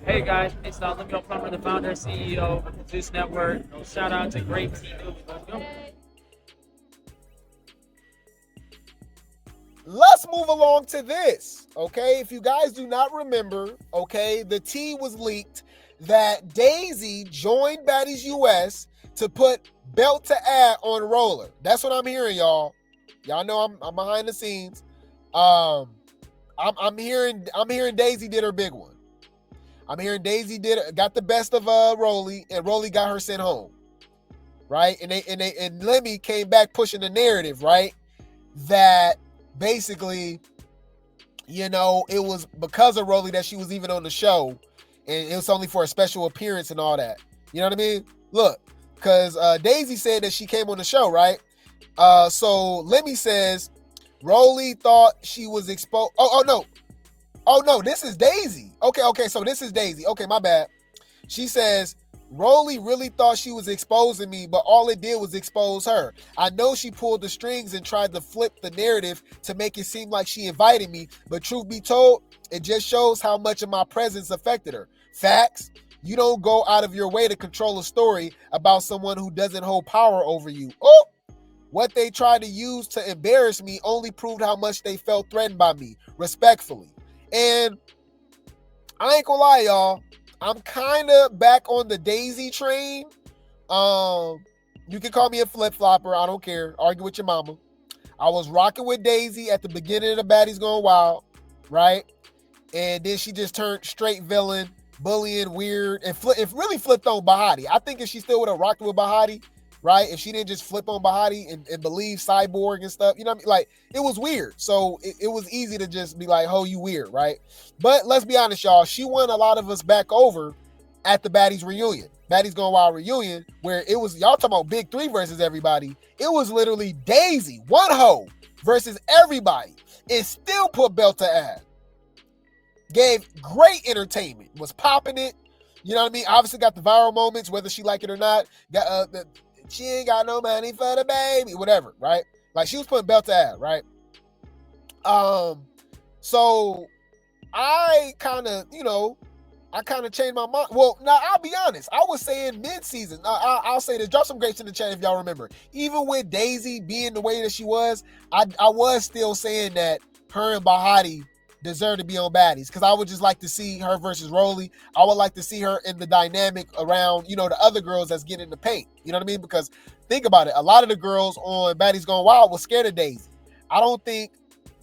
Hey guys, it's Lemuel Plummer, the founder and CEO of Zeus Network. Shout out to Grape. Let's go. Let's move along to this, okay? If you guys do not remember, okay, the tea was leaked that Daisy joined Baddies US to put belt to ad on Roller. That's what I'm hearing, y'all. Y'all know I'm behind the scenes. I'm hearing Daisy did her big one. I'm hearing Daisy got the best of Rollie, and Rollie got her sent home, right? And Lemmy came back pushing the narrative, right? That basically, it was because of Rollie that she was even on the show, and it was only for a special appearance and all that. You know what I mean? Look, because Daisy said that she came on the show, right? So Lemmy says Rollie thought she was exposed. Oh no, this is Daisy. Okay, so this is Daisy. Okay, my bad. She says, Rollie really thought she was exposing me, but all it did was expose her. I know she pulled the strings and tried to flip the narrative to make it seem like she invited me, but truth be told, it just shows how much of my presence affected her. Facts. You don't go out of your way to control a story about someone who doesn't hold power over you. Oh! What they tried to use to embarrass me only proved how much they felt threatened by me, respectfully. And I ain't gonna lie, y'all. I'm kind of back on the Daisy train. You can call me a flip-flopper. I don't care. Argue with your mama. I was rocking with Daisy at the beginning of the Baddies Going Wild, right? And then she just turned straight villain, bullying, weird, and it really flipped on Bahati. I think if she still would have rocked with Bahati, right? If she didn't just flip on Bahati and believe Cyborg and stuff, you know what I mean? Like, it was weird. So it was easy to just be like, oh, you weird, right? But let's be honest, y'all. She won a lot of us back over at the Baddies reunion. Baddies Going Wild reunion, where it was, y'all talking about Big Three versus everybody. It was literally Daisy, one hoe, versus everybody. And still put belt to ad. Gave great entertainment. Was popping it. You know what I mean? Obviously got the viral moments, whether she like it or not. Got she ain't got no money for the baby, whatever, right? Like, she was putting belt to ad, right? So I kind of changed my mind. Well, now I'll be honest. I was saying mid-season. I'll say this. Drop some grapes in the chat if y'all remember. Even with Daisy being the way that she was, I was still saying that her and Bahati deserve to be on Baddies, because I would just like to see her versus Rollie. I would like to see her in the dynamic around, the other girls that's getting in the paint. You know what I mean? Because think about it. A lot of the girls on Baddies Going Wild was scared of Daisy. I don't think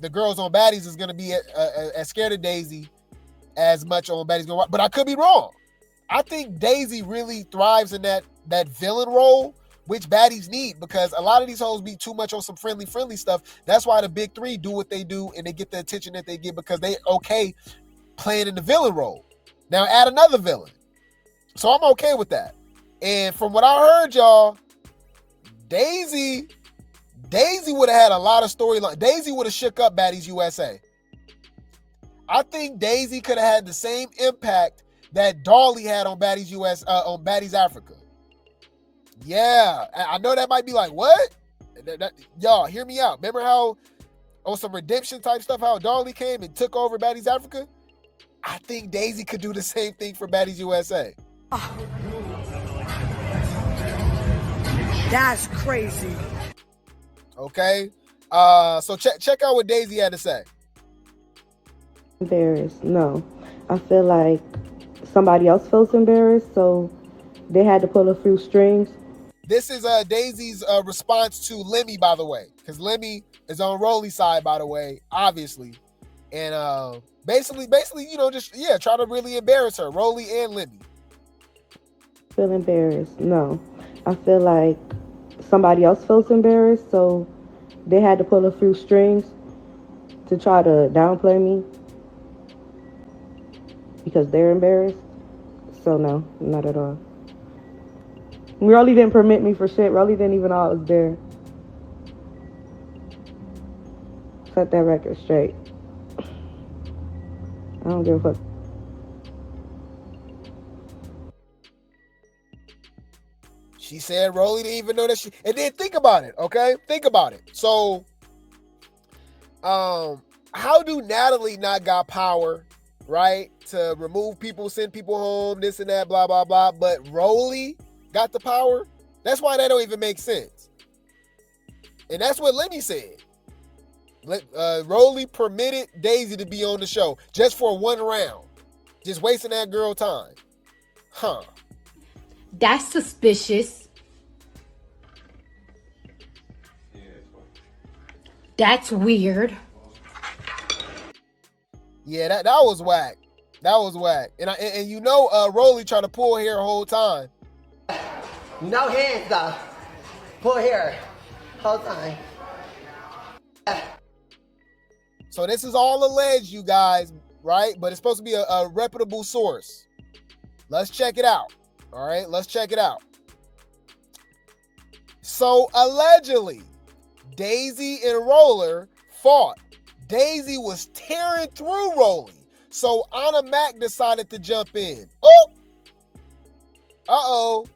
the girls on Baddies is going to be as scared of Daisy as much on Baddies Going Wild. But I could be wrong. I think Daisy really thrives in that villain role, which Baddies need, because a lot of these hoes be too much on some friendly stuff. That's why the Big Three do what they do, and they get the attention that they get, because they okay playing in the villain role. Now add another villain. So I'm okay with that. And from what I heard, y'all, Daisy would have had a lot of storyline. Daisy would have shook up Baddies USA. I think Daisy could have had the same impact that Dolly had on Baddies US, on Baddies Africa. Yeah, I know that might be like, what? Y'all, hear me out. Remember how on some redemption type stuff, how Dolly came and took over Baddies Africa? I think Daisy could do the same thing for Baddies USA. That's crazy. Okay, so check out what Daisy had to say. Embarrassed? No, I feel like somebody else feels embarrassed, so they had to pull a few strings. This is Daisy's response to Lemmy, by the way, because Lemmy is on Rollie's side, by the way, obviously, and basically, try to really embarrass her, Rollie and Lemmy. Feel embarrassed? No, I feel like somebody else feels embarrassed, so they had to pull a few strings to try to downplay me because they're embarrassed. So no, not at all. Rollie didn't permit me for shit. Rollie didn't even know I was there. Set that record straight. I don't give a fuck. She said Rollie didn't even know that she... And then think about it, okay? Think about it. So, how do Natalie not got power right? To remove people, send people home, this and that, blah, blah, blah. But Rollie got the power. That's why that don't even make sense. And that's what Lemmy said. Rollie permitted Daisy to be on the show just for one round. Just wasting that girl time. Huh. That's suspicious. That's weird. Yeah, that was whack. That was whack. And you know, Rollie tried to pull hair the whole time. No hands though. Pull hair. Whole time. So this is all alleged, you guys, right? But it's supposed to be a reputable source. Let's check it out. All right, let's check it out. So allegedly, Daisy and Roller fought. Daisy was tearing through Rollie. So Anna Mac decided to jump in. Oh! Uh-oh.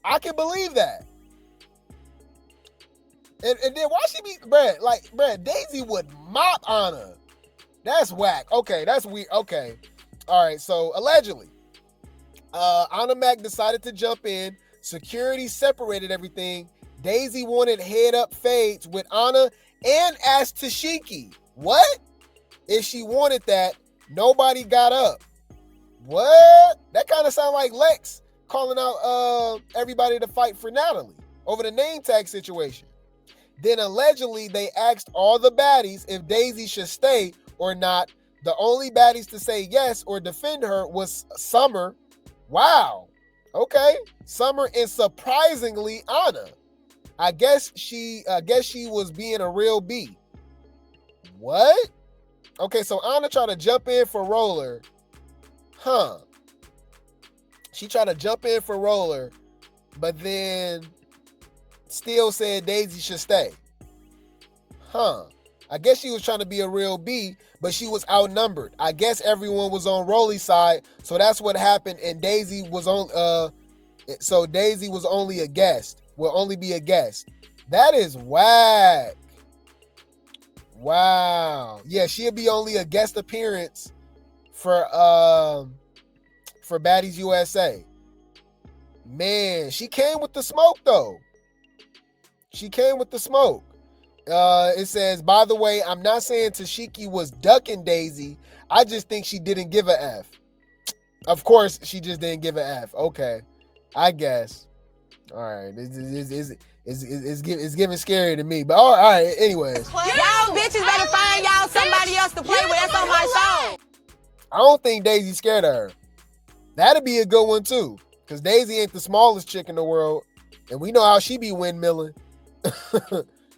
I can believe that. And then why she be, bruh, Daisy would mop Anna. That's whack. Okay, that's weird. Okay. All right, so allegedly, Anna Mac decided to jump in. Security separated everything. Daisy wanted head-up fades with Anna and asked Tesehki. What? If she wanted that, nobody got up. What? That kind of sound like Lex calling out everybody to fight for Natalie over the name tag situation. Then allegedly they asked all the baddies if Daisy should stay or not. The only baddies to say yes or defend her was Summer. Wow. Okay. Summer and surprisingly Anna. I guess she was being a real B. What? Okay, so Anna tried to jump in for Roller. Huh. She tried to jump in for Roller, but then still said Daisy should stay. Huh. I guess she was trying to be a real B, but she was outnumbered. I guess everyone was on Rollie's side, so that's what happened, and Daisy was on so Daisy was only a guest. Will only be a guest. That is whack. Wow. Yeah, she'll be only a guest appearance for Baddies USA. Man, she came with the smoke though. She came with the smoke. It says, by the way, I'm not saying Tesehki was ducking Daisy. I just think she didn't give a F. Of course, she just didn't give a F. Okay, I guess. All right, it's giving scary to me. But all right, anyways. Y'all bitches better find y'all somebody else to play with. That's on my song. I don't think Daisy's scared of her. That'd be a good one too, because Daisy ain't the smallest chick in the world, and we know how she be windmilling.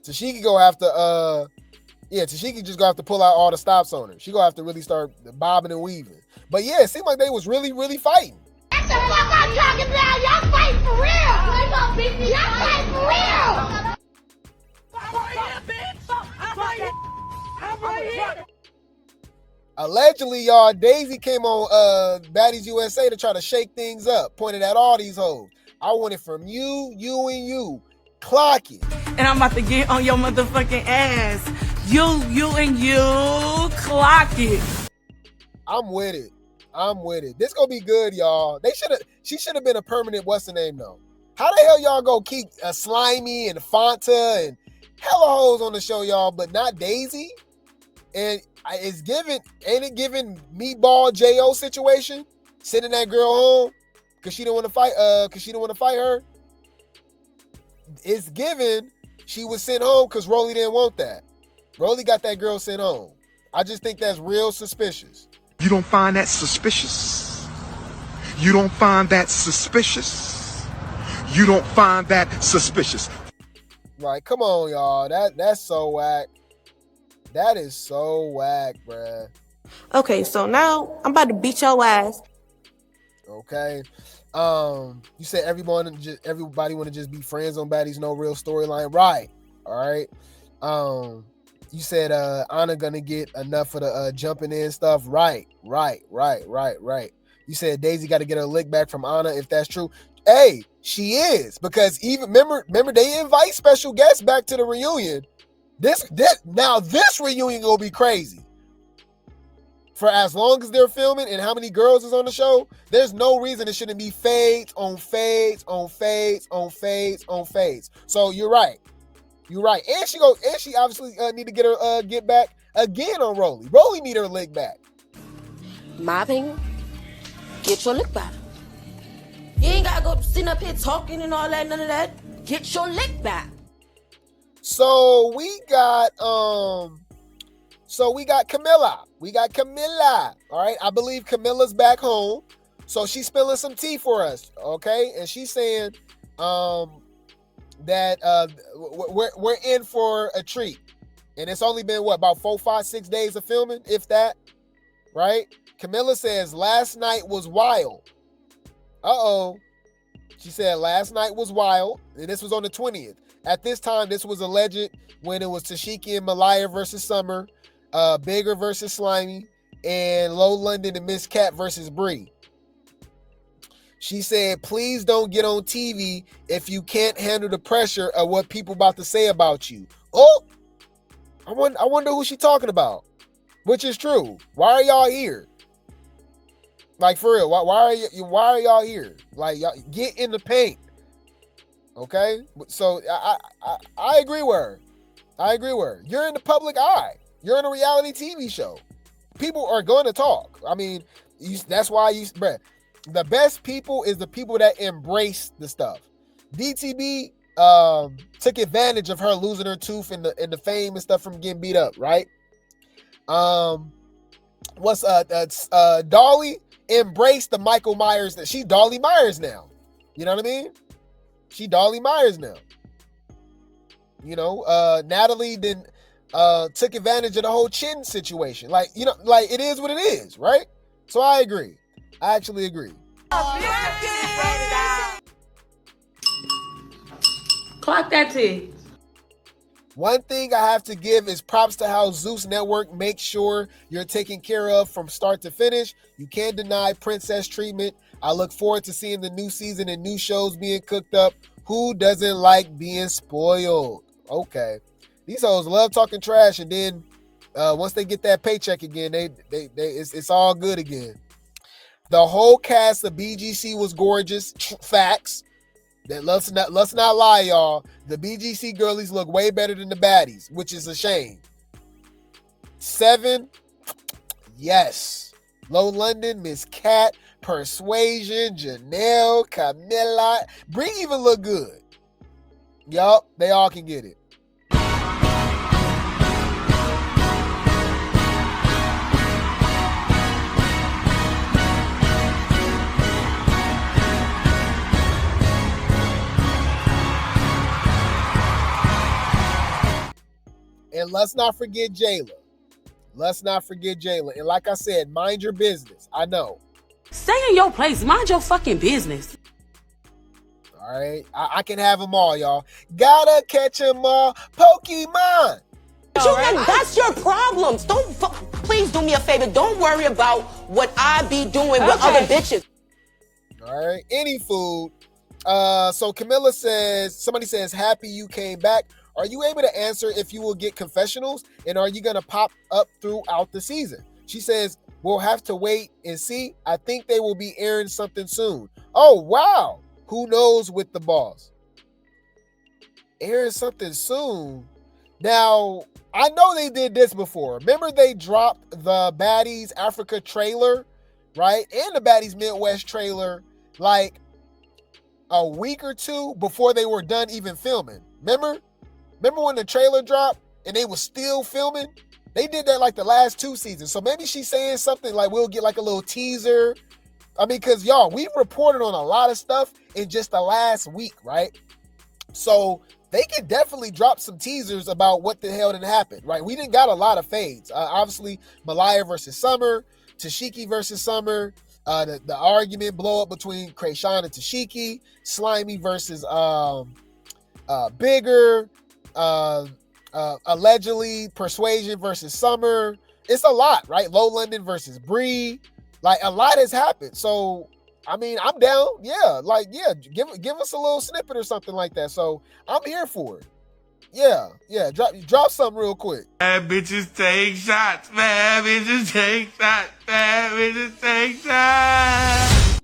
So she could go after so she could just go have to pull out all the stops on her. She gonna have to really start bobbing and weaving. But yeah, it seemed like they was really, really fighting. That's the fuck I'm talking about. Y'all fight for real. Y'all fight for real. I'm right here. Allegedly, y'all, Daisy came on Baddies USA to try to shake things up, pointed at all these hoes. I want it from you, and you. Clock it. And I'm about to get on your motherfucking ass. You and you. Clock it. I'm with it. This gonna be good, y'all. She should have been a permanent what's the name though. How the hell y'all gonna keep Slimy and Fanta and hella hoes on the show, y'all, but not Daisy? And ain't it giving Meatball J.O. situation? Sending that girl home because she didn't want to fight her. It's given she was sent home because Rollie didn't want that. Rollie got that girl sent home. I just think that's real suspicious. You don't find that suspicious? You don't find that suspicious? You don't find that suspicious? Right, come on, y'all. That's so whack. That is so whack, bruh. Okay, so now I'm about to beat your ass. Okay. You said everybody want to just be friends on Baddies, no real storyline. Right. All right. You said Anna gonna get enough of the jumping in stuff. Right. You said Daisy got to get her lick back from Anna if that's true. Hey, she is, because even remember they invite special guests back to the reunion. This reunion gonna be crazy. for as long as they're filming and how many girls is on the show, there's no reason it shouldn't be fades on fades on fades on fades on fades. So you're right. You're right. And she obviously need to get her get back again on Rollie. Rollie need her lick back. My opinion, get your lick back. You ain't gotta go sitting up here talking and all that, none of that. Get your lick back. So we got Camila. We got Camila. All right. I believe Camila's back home. So she's spilling some tea for us. Okay. And she's saying that we're in for a treat. And it's only been about 4, 5, 6 days of filming, if that. Right? Camila says last night was wild. Uh-oh. She said last night was wild. And this was on the 20th. At this time, this was alleged when it was Tesehki and Malaya versus Summer, Bigger versus Slimy, and Low London and Miss Cat versus Bree. She said, please don't get on TV if you can't handle the pressure of what people about to say about you. Oh, I wonder who she talking about, which is true. Why are y'all here? Like, for real, why are y'all here? Like, y'all get in the paint. Okay, so I agree with her. I agree with her. You're in the public eye. You're in a reality TV show. People are going to talk. I mean, that's why bruh, the best people is the people that embrace the stuff. DTB took advantage of her losing her tooth and the fame and stuff from getting beat up, right? Dolly embraced the Michael Myers. That she's Dolly Myers now. You know what I mean? She Dolly Myers now. You know, Natalie then took advantage of the whole chin situation. Like, you know, like it is what it is, right? So I agree. I actually agree. Clock that tea. One thing I have to give is props to how Zeus Network makes sure you're taken care of from start to finish. You can't deny princess treatment. I look forward to seeing the new season and new shows being cooked up. Who doesn't like being spoiled? Okay. These hoes love talking trash, and then once they get that paycheck again, it's all good again. The whole cast of BGC was gorgeous. Facts. Let's not lie, y'all. The BGC girlies look way better than the baddies, which is a shame. 7, yes. Low London, Miss Cat, Persuasion, Janelle, Camila. Bree even look good. Yup, they all can get it. And let's not forget Jayla. And like I said, mind your business. I know. Stay in your place. Mind your fucking business. All right. I can have them all, y'all. Gotta catch them all. Pokemon. That's your problems. Please do me a favor. Don't worry about what I be doing with other bitches. All right. Any food. So Camila says, somebody says, happy you came back. Are you able to answer if you will get confessionals? And are you going to pop up throughout the season? She says, we'll have to wait and see. I think they will be airing something soon. Oh, wow. Who knows with the boss? Airing something soon. Now, I know they did this before. Remember they dropped the Baddies Africa trailer, right? And the Baddies Midwest trailer like a week or two before they were done even filming. Remember when the trailer dropped and they were still filming? They did that like the last 2 seasons. So maybe she's saying something like we'll get like a little teaser. I mean, because y'all, we've reported on a lot of stuff in just the last week, right? So they could definitely drop some teasers about what the hell didn't happen, right? We didn't got a lot of fades. Obviously, Malaya versus Summer, Tesehki versus Summer, the argument blow up between Krayshawn and Tesehki, Slimy versus Bigger, allegedly Persuasion versus Summer. It's a lot, right? Low London versus Bree. Like, a lot has happened. So, I mean, I'm down. Yeah, like, yeah, give us a little snippet or something like that. So, I'm here for it. Yeah. Drop something real quick. Bad bitches take shots. Bad bitches take shots. Bad bitches take shots.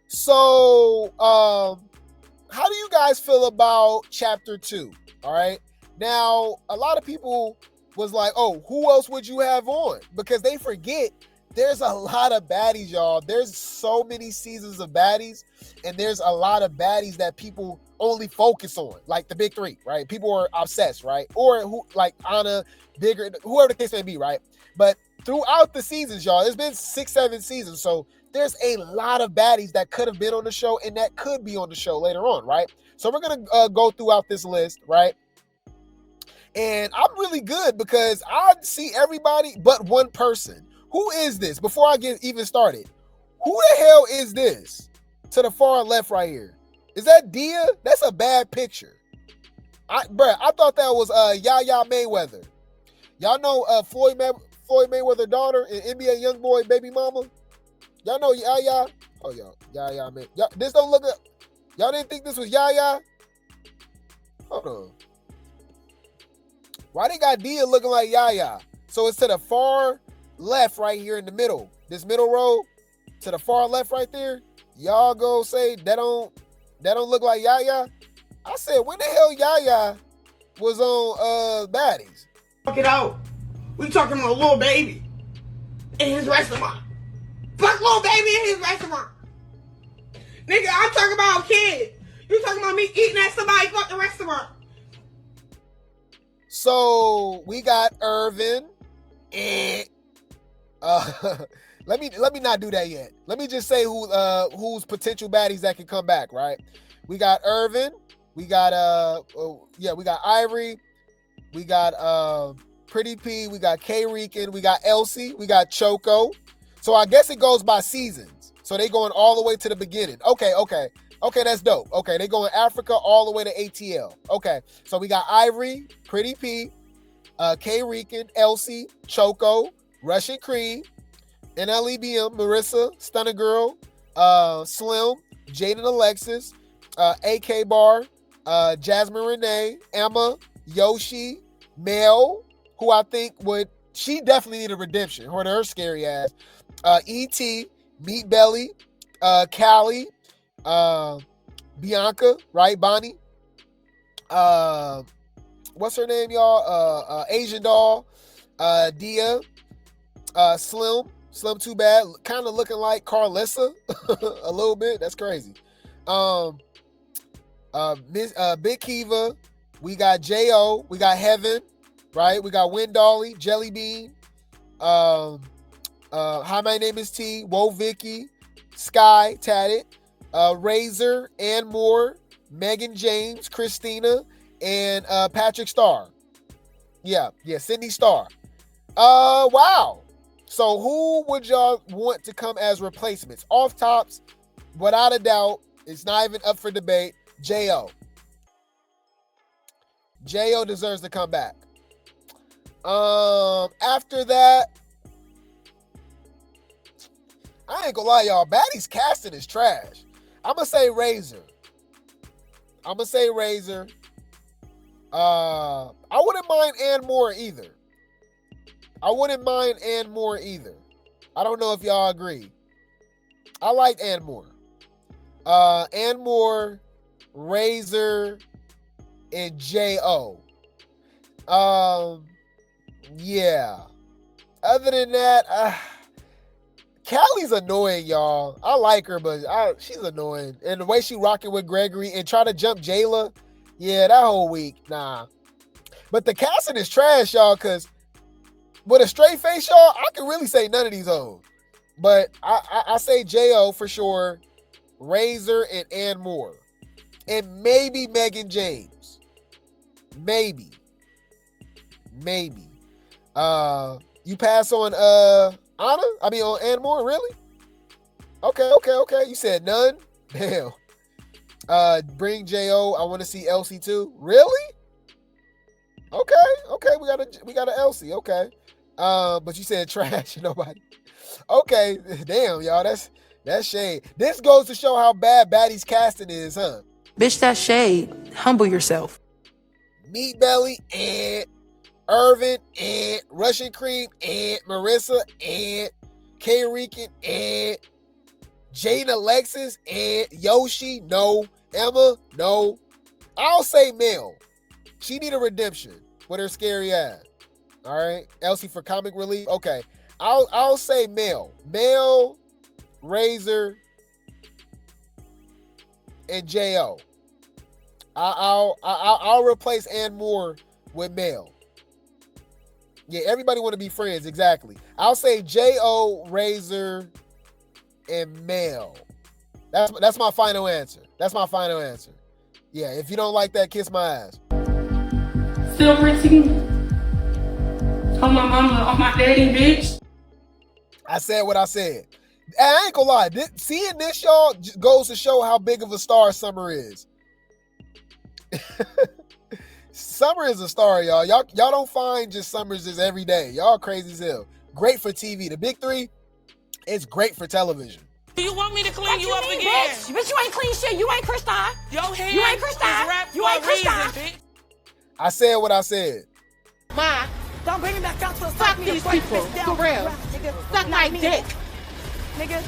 So, how do you guys feel about chapter 2? All right. Now, a lot of people was like, oh, who else would you have on? Because they forget there's a lot of baddies, y'all. There's so many seasons of baddies, and there's a lot of baddies that people only focus on, like the big 3, right? People are obsessed, right? Or who, like Anna, Bigger, whoever the case may be, right? But throughout the seasons, y'all, there's been 6, 7 seasons, so there's a lot of baddies that could have been on the show and that could be on the show later on, right? So we're gonna go throughout this list, right? And I'm really good because I see everybody but one person. Who is this? Before I get even started, who the hell is this? To the far left right here. Is that Dia? That's a bad picture. I thought that was Yaya Mayweather. Y'all know Floyd Mayweather daughter and NBA YoungBoy baby mama? Y'all know Yaya? Oh, Yaya man. This don't look up. Y'all didn't think this was Yaya? Hold on. Why they got Dia looking like Yaya? So it's to the far left right here in the middle. This middle row to the far left right there. Y'all go say that don't look like Yaya? I said, when the hell Yaya was on Baddies? Fuck it out. We talking about Lil Baby in his restaurant. Fuck Lil Baby in his restaurant. Nigga, I'm talking about a kid. You talking about me eating at somebody's fucking restaurant. So we got Irvin. Let me not do that yet. Let me just say who's potential baddies that can come back, right? We got Irvin. We got we got Ivory. We got Pretty P. We got K Rican. We got Elsie. We got Choco. So I guess it goes by seasons. So they going all the way to the beginning. Okay, that's dope. Okay, they going Africa all the way to ATL. Okay, so we got Ivory, Pretty P, K Rican, Elsie, Choco, Russian Creed, NLEBM, Marissa, Stunner Girl, Slim, Jaden Alexis, AK Bar, Jasmine Renee, Emma, Yoshi, Mel, who I think she definitely need a redemption, her scary ass. E.T., Meat Belly, Callie, Bianca, right? Bonnie. What's her name, y'all? Asian Doll, Dia, Slim Too Bad, kind of looking like Carlissa a little bit. That's crazy. Big Kiva, we got J.O., we got Heaven, right? We got Win Dolly, Jelly Bean, Hi, My Name is T, Whoa Vicky, Sky, Tatted, Razor, and more, Megan James, Christina, and Patrick Starr. Yeah, Sydney Starr. Wow. So who would y'all want to come as replacements? Off tops, without a doubt, it's not even up for debate, J.O. J.O. deserves to come back. After that, I ain't gonna lie, y'all. Baddies casting is trash. I'm gonna say Razor. I wouldn't mind Ann Moore either. I don't know if y'all agree. I like Ann Moore. Ann Moore, Razor, and J.O. Yeah. Other than that, Callie's annoying, y'all. I like her, but she's annoying. And the way she rocking with Gregory and try to jump Jayla, yeah, that whole week, nah. But the casting is trash, y'all, because with a straight face, y'all, I can really say none of these hoes. But I say J.O. for sure, Razor, and Ann Moore. And maybe Megan James. Maybe. You pass on Anna? I mean on Ann Moore, really? Okay. You said none? Damn. Bring J.O. I want to see Elsie too. Really? Okay. We got an Elsie. Okay. But you said trash, nobody. Okay, damn, y'all. That's shade. This goes to show how bad Baddies casting is, huh? Bitch, that's shade. Humble yourself. Meat Belly and Irvin and Russian Cream and Marissa and K-Rican and Jane Alexis and Yoshi, no. Emma, no. I'll say Mel. She need a redemption with her scary ass. All right. Elsie for comic relief. Okay. I'll say Mel. Mel, Razor, and J.O. I'll replace Ann Moore with Mel. Yeah, everybody want to be friends. Exactly. I'll say J.O., Razor, and Mel. That's my final answer. That's my final answer. Yeah, if you don't like that, kiss my ass. Silver team. On my mama, on my daddy, bitch. I said what I said. I ain't gonna lie. Seeing this, y'all, goes to show how big of a star Summer is. Summer is a star, y'all. Y'all don't find just Summers just every day. Y'all crazy as hell. Great for TV. The big three, it's great for television. Do you want me to clean you up again? Bitch, you ain't clean shit. You ain't Kristan. Your hair You ain't Kristan. You ain't Kristan. I said what I said. Ma, don't bring me back out to the Fuck these people. For real. Suck my dick. Nigga,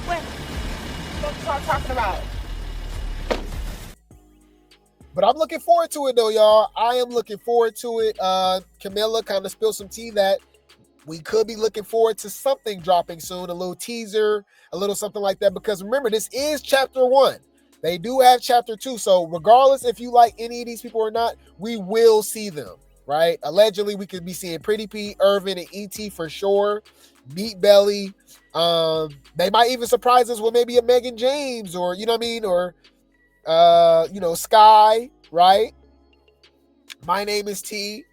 what? What you all talking about? But I'm looking forward to it, though, y'all. I am looking forward to it. Camila kind of spilled some tea that we could be looking forward to something dropping soon, a little teaser, a little something like that. Because remember, this is chapter 1. They do have chapter 2. So regardless if you like any of these people or not, we will see them, right? Allegedly, we could be seeing Pretty P, Irvin, and E.T. for sure. Meat Belly. They might even surprise us with maybe a Megan James or, you know what I mean? Or, Sky, right? My Name is T.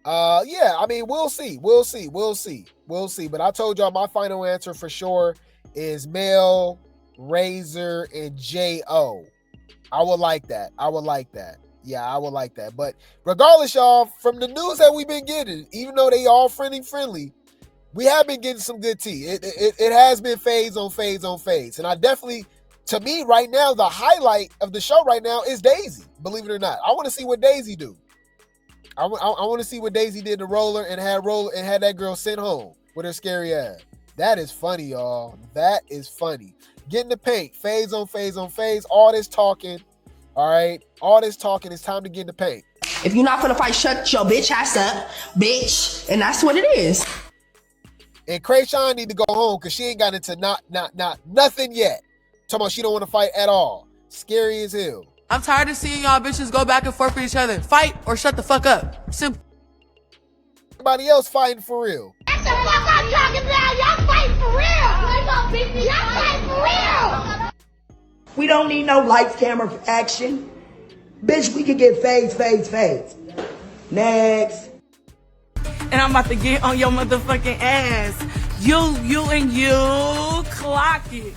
Yeah, I mean, we'll see. But I told y'all my final answer for sure is Mel, Razor, and J.O. I would like that. Yeah, I would like that. But regardless, y'all, from the news that we've been getting, even though they all friendly, we have been getting some good tea. It has been phase on phase. And I definitely, to me right now, the highlight of the show right now is Daisy, believe it or not. I want to see what Daisy do. I want to see what Daisy did to Roller and had that girl sent home with her scary ass. That is funny, y'all. That is funny. Get in the paint. Phase on phase. All this talking. All right. All this talking. It's time to get in the paint. If you're not gonna fight, shut your bitch ass up, bitch. And that's what it is. And Krayshawn need to go home because she ain't got into nothing yet. Talking about she don't want to fight at all. Scary as hell. I'm tired of seeing y'all bitches go back and forth with each other. Fight or shut the fuck up. Simple. Everybody else fighting for real. That's the fuck I'm talking about. Y'all fighting for real. Y'all fighting for real. We don't need no lights, camera, action. Bitch, we can get phase. Next. And I'm about to get on your motherfucking ass. You and you clock it.